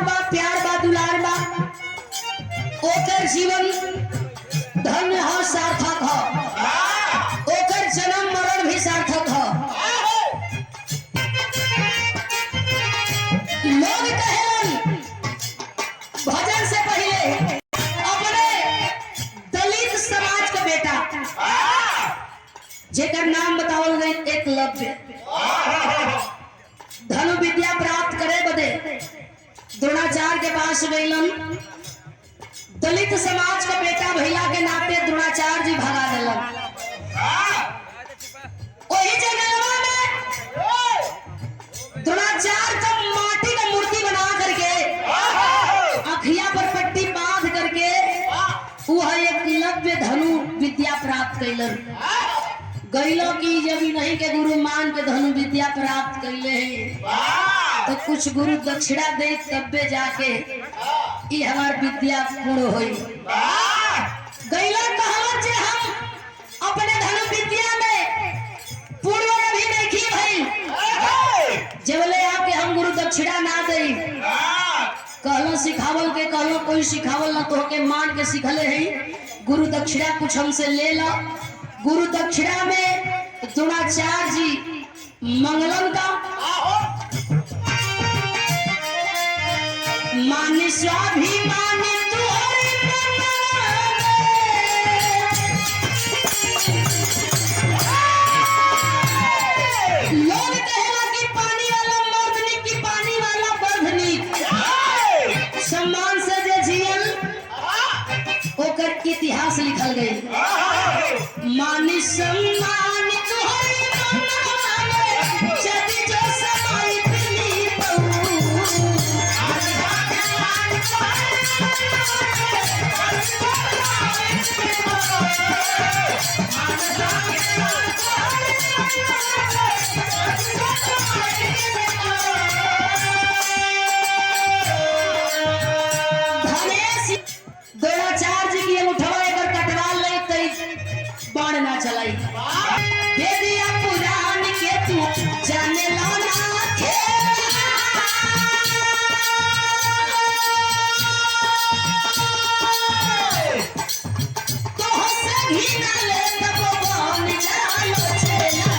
बा, प्यार बा, दुलार बा, ओकर जीवन धन्य हो, सार्थक हो, ओकर जन्म मरण भी सार्थक हो। लोग कहेलन भजन से पहले अपने दलित समाज का बेटा जेकर नाम बतावल गई एकलव्य धनु विद्या प्राप्त करे बदे द्रोणाचार्य के पास गईलन। दलित समाज का बेटा भैया के नाते द्रोणाचार्य जी भगा दिलन। वही जंगलवा में द्रोणाचार्य का माटी का मूर्ति बना करके अखिया पर पट्टी बांध करके वह एकलव्य धनु विद्या प्राप्त कैलन। गईलो की जब नहीं के गुरु मान के धनु विद्या प्राप्त कैले हैं तो कुछ गुरु दक्षिणा दे तब्बे जाके ये हमार विद्या पूर्ण होई। गईलो कहलो जे हम अपने धनु विद्या में पूर्ण भी नहीं की भाई जबले आके हम गुरु दक्षिणा ना दे कहलो सिखावल के कहलो कोई सिखावल ना तो के मान के सिखले है गुरु दक्षिणा कुछ हमसे ले लो। गुरु दक्षिणा में द्रोणाचार्य जी मंगलम का मान स्वाभिमान लोग कहेला कि पानी वाला मर्दनी की पानी वाला बर्धनी सम्मान से जे जियल ओकर इतिहास लिखल गई। मानी सम्मान तुहरी मनवा जदी जो समाई पिली द्रोणाचार्य जी की उठवा एकर कटवाल नहीं तई बाण ना चलाई। दे दिया पुराण के तू जाने लो ना थे तो से ही ना ले तब बन जालो चला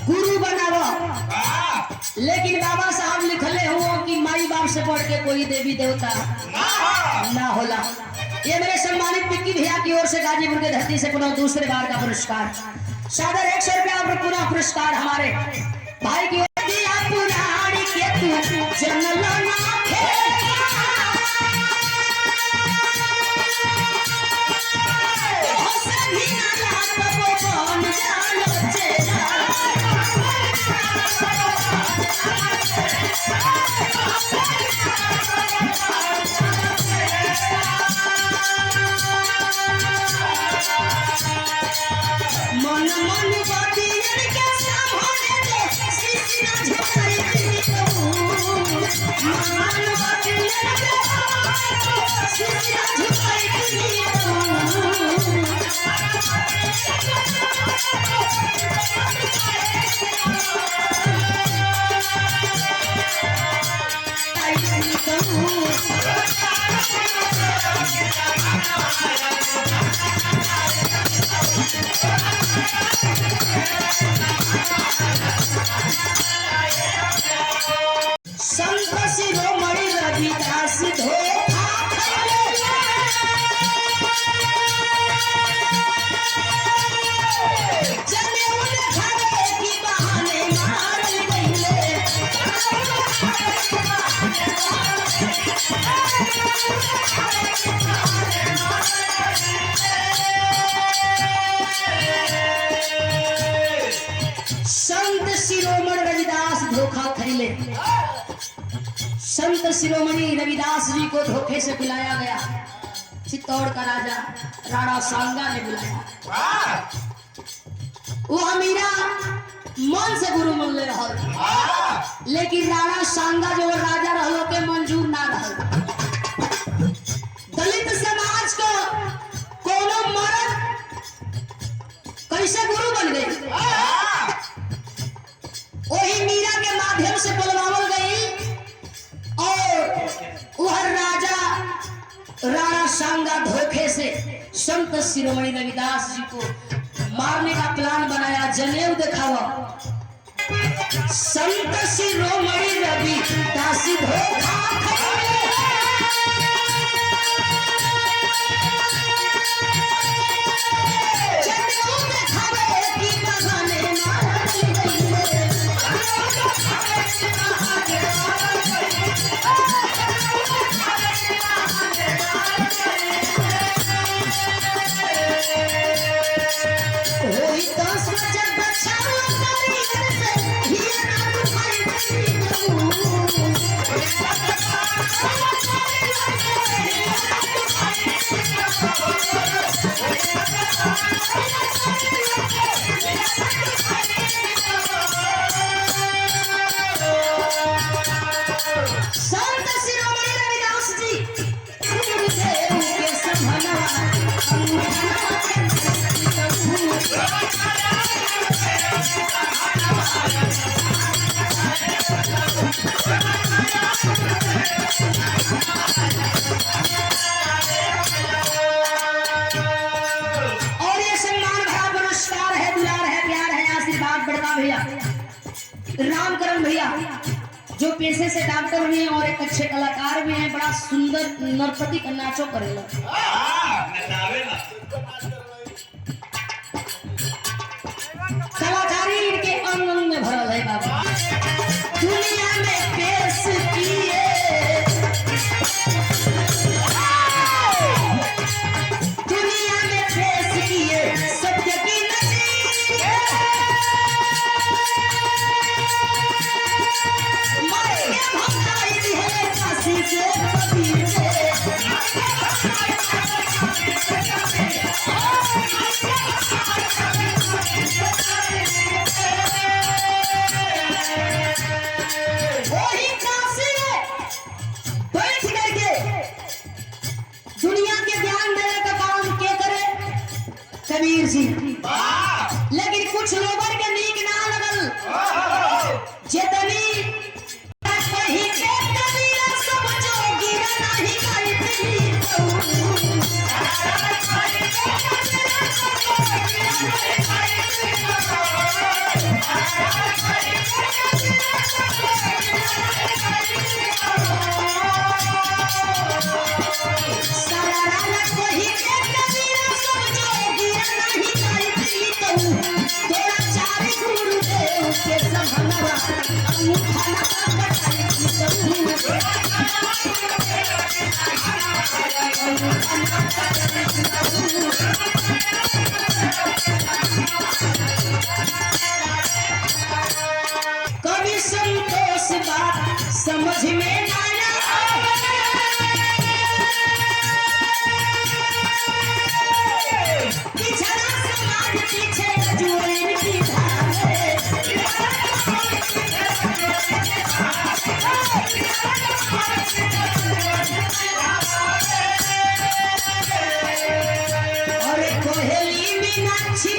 गुरु बनावा। लेकिन बाबा साहब लिखले हुआ कि माई बाप से बढ़ के कोई देवी देवता ना होला। ये मेरे सम्मानित पिक्की भैया की ओर से गाजीपुर के धरती से पुनः दूसरे बार का पुरस्कार सादर 100 रुपया और पुनः पुरस्कार हमारे भाई की ओर दिया पुरानी के तू जनल ना थे मन मन बाती के सामने दे सीसी ना झुकाई मन मन बाती के सीसी ना झुकाई संत शिरोमणि रविदास धोखा चले उन घरे की बहाने मार गईले संत शिरोमणि रविदास धोखा खैले। संत शिरोमणि रविदास जी को धोखे से बुलाया गया। चित्तौड़ का राजा राणा सांगा ने बुलाया। वो मीरा मन से गुरु मन ले रहा, लेकिन राणा सांगा जो राजा रहो के मंजूर ना रहा। संत शिरोमणि रविदास जी को मारने का प्लान बनाया, जनेऊ दिखावा। संत शिरोमणि रविदास धोखा रामकरण भैया जो पेशे से डॉक्टर भी हैं और एक अच्छे कलाकार भी हैं, बड़ा सुंदर नर्तकी का नाचो करेला। कलाकारी इनके अंग अंग में भरल है बाबा। दुनिया में पेश किए, दुनिया में पेश किए सत्य की कबीर जी। लेकिन कुछ लोगों के नीक ना लगल, जितनी कहीं के कबीर सब जोगी नहीं करती। कभी संतोष बात समझ में ना और कोहली मीनाक्षी